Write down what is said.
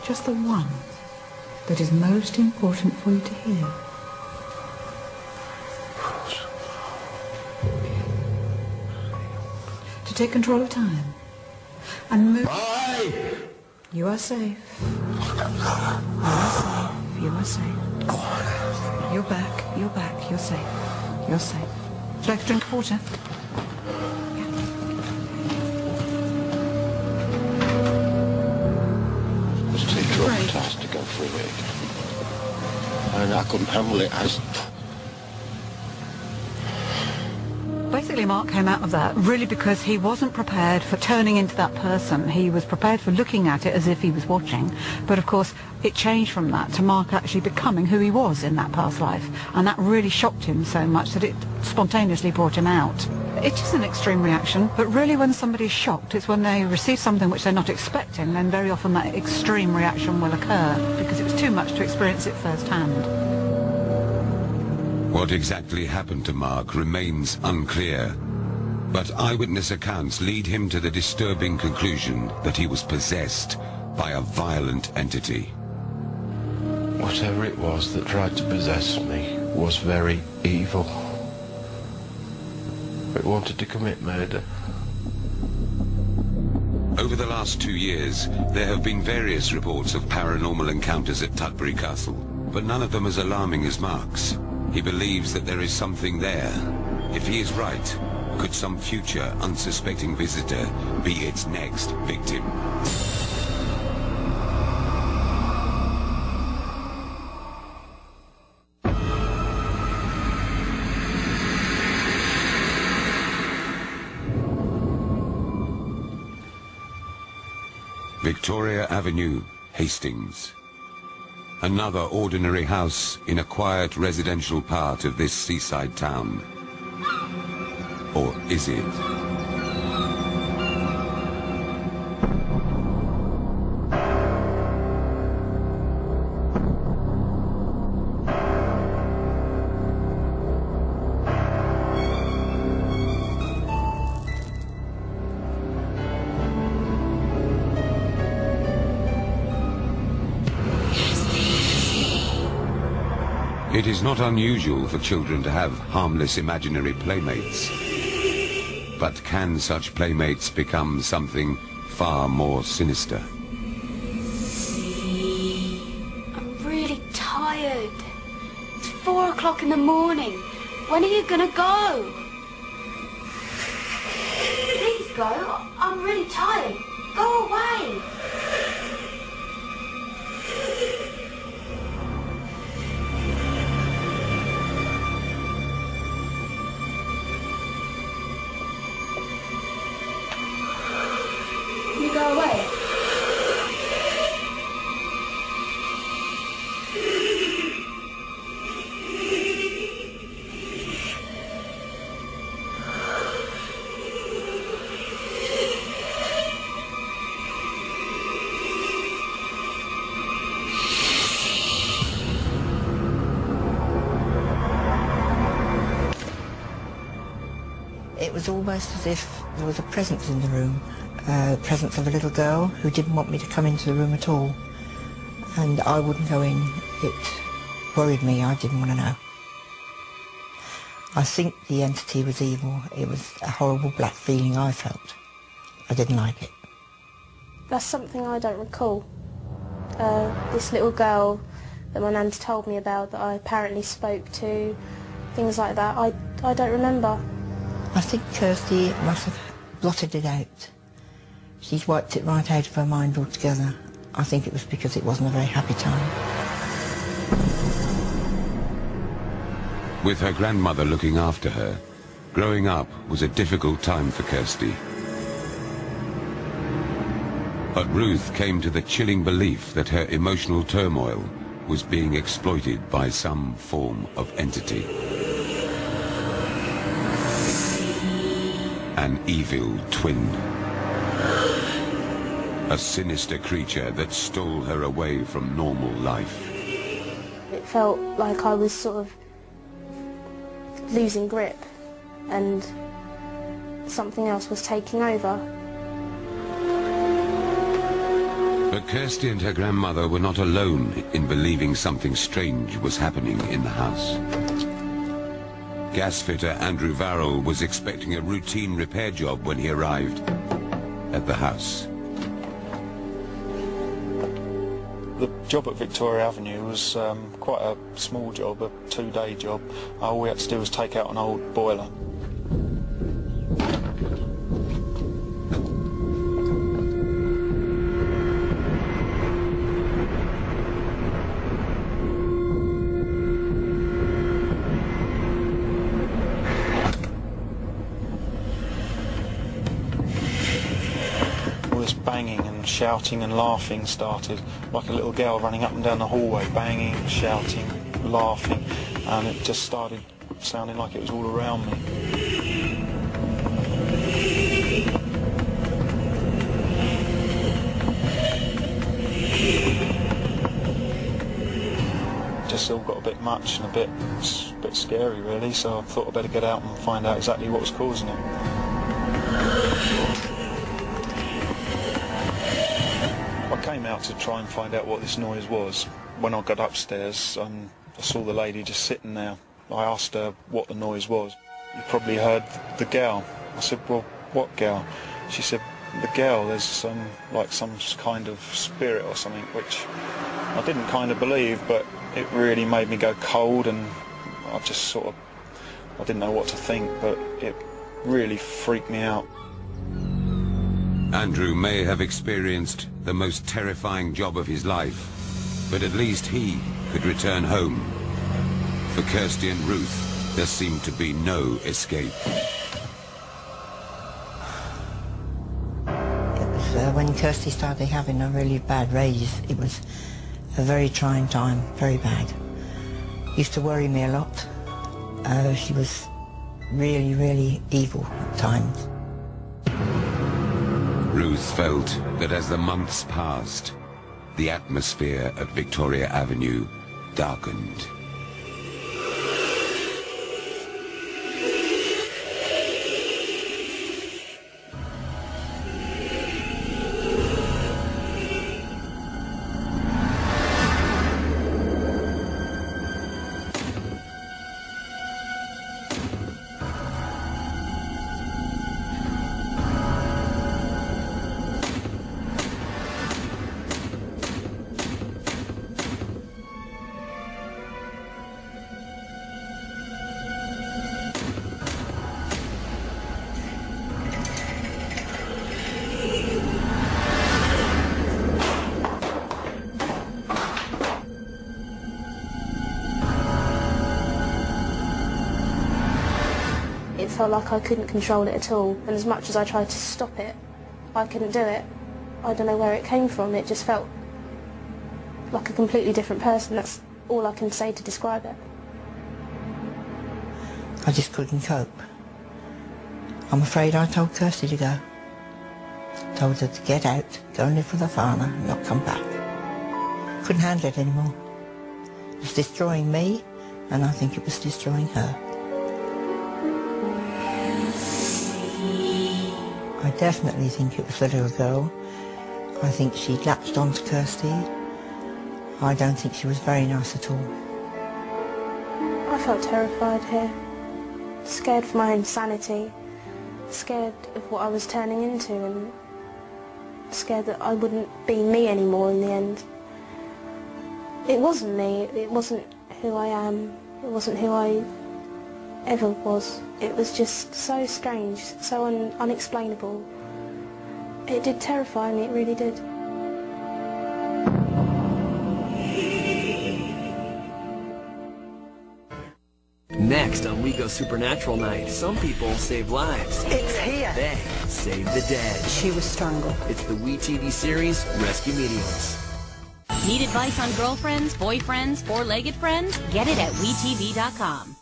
Just the one that is most important for you to hear. To take control of time and move. Bye! You are safe. You are safe. You are safe. You're back. You're back. You're safe. You're safe. Would you like a drink of water? It was too traumatised to go through it. And I couldn't handle it as... Basically, Mark came out of that really because he wasn't prepared for turning into that person. He was prepared for looking at it as if he was watching. But of course, it changed from that to Mark actually becoming who he was in that past life. And that really shocked him so much that it spontaneously brought him out. It is an extreme reaction, but really when somebody's shocked, it's when they receive something which they're not expecting, then very often that extreme reaction will occur because it was too much to experience it firsthand. What exactly happened to Mark remains unclear, but eyewitness accounts lead him to the disturbing conclusion that he was possessed by a violent entity. Whatever it was that tried to possess me was very evil. It wanted to commit murder. Over the last 2 years, there have been various reports of paranormal encounters at Tutbury Castle, but none of them as alarming as Mark's. He believes that there is something there. If he is right, could some future unsuspecting visitor be its next victim? Victoria Avenue, Hastings. Another ordinary house in a quiet residential part of this seaside town. Or is it? It is not unusual for children to have harmless imaginary playmates. But can such playmates become something far more sinister? I'm really tired. It's 4 o'clock in the morning. When are you gonna go? Please go. I'm really tired. Go away. Go away. It was almost as if there was a presence in the room. Presence of a little girl who didn't want me to come into the room at all, and I wouldn't go in. It worried me. I didn't want to know. I think the entity was evil. It was a horrible black feeling I felt. I didn't like it. That's something I don't recall. This little girl that my nan's told me about that I apparently spoke to, things like that, I don't remember. I think Kirsty must have blotted it out. She's wiped it right out of her mind altogether. I think it was because it wasn't a very happy time. With her grandmother looking after her, growing up was a difficult time for Kirsty. But Ruth came to the chilling belief that her emotional turmoil was being exploited by some form of entity. An evil twin. A sinister creature that stole her away from normal life. It felt like I was sort of losing grip and something else was taking over. But Kirsty and her grandmother were not alone in believing something strange was happening in the house. Gas fitter Andrew Varrell was expecting a routine repair job when he arrived at the house. The job at Victoria Avenue was quite a small job, a 2-day job. All we had to do was take out an old boiler. Banging and shouting and laughing started, like a little girl running up and down the hallway, banging, shouting, laughing, and it just started sounding like it was all around me. Just all got a bit much and a bit scary really, so I thought I'd better get out and find out exactly what was causing it. I came out to try and find out what this noise was. When I got upstairs, I saw the lady just sitting there. I asked her what the noise was. You probably heard the gal. I said, well, what gal? She said, the gal, there's like some kind of spirit or something, which I didn't kind of believe, but it really made me go cold, and I just sort of, I didn't know what to think, but it really freaked me out. Andrew may have experienced the most terrifying job of his life, but at least he could return home. For Kirsty and Ruth, there seemed to be no escape. It was when Kirsty started having a really bad rage. It was a very trying time, very bad. Used to worry me a lot. She was really, really evil at times. Ruth felt that as the months passed, the atmosphere at Victoria Avenue darkened. It felt like I couldn't control it at all, and as much as I tried to stop it, I couldn't do it. I don't know where it came from, it just felt like a completely different person. That's all I can say to describe it. I just couldn't cope. I'm afraid I told Kirsty to go. Told her to get out, go and live with her father, and not come back. Couldn't handle it anymore. It was destroying me, and I think it was destroying her. I definitely think it was the little girl. I think she latched onto Kirsty. I don't think she was very nice at all. I felt terrified here. Scared for my own sanity. Scared of what I was turning into, and scared that I wouldn't be me anymore in the end. It wasn't me. It wasn't who I am. It wasn't who I ever was. It was just so strange, so unexplainable. It did terrify me, it really did. Next on We Go Supernatural Night, some people save lives. It's here. They save the dead. She was strangled. It's the We TV series Rescue Mediums. Need advice on girlfriends, boyfriends, four-legged friends? Get it at WeTV.com.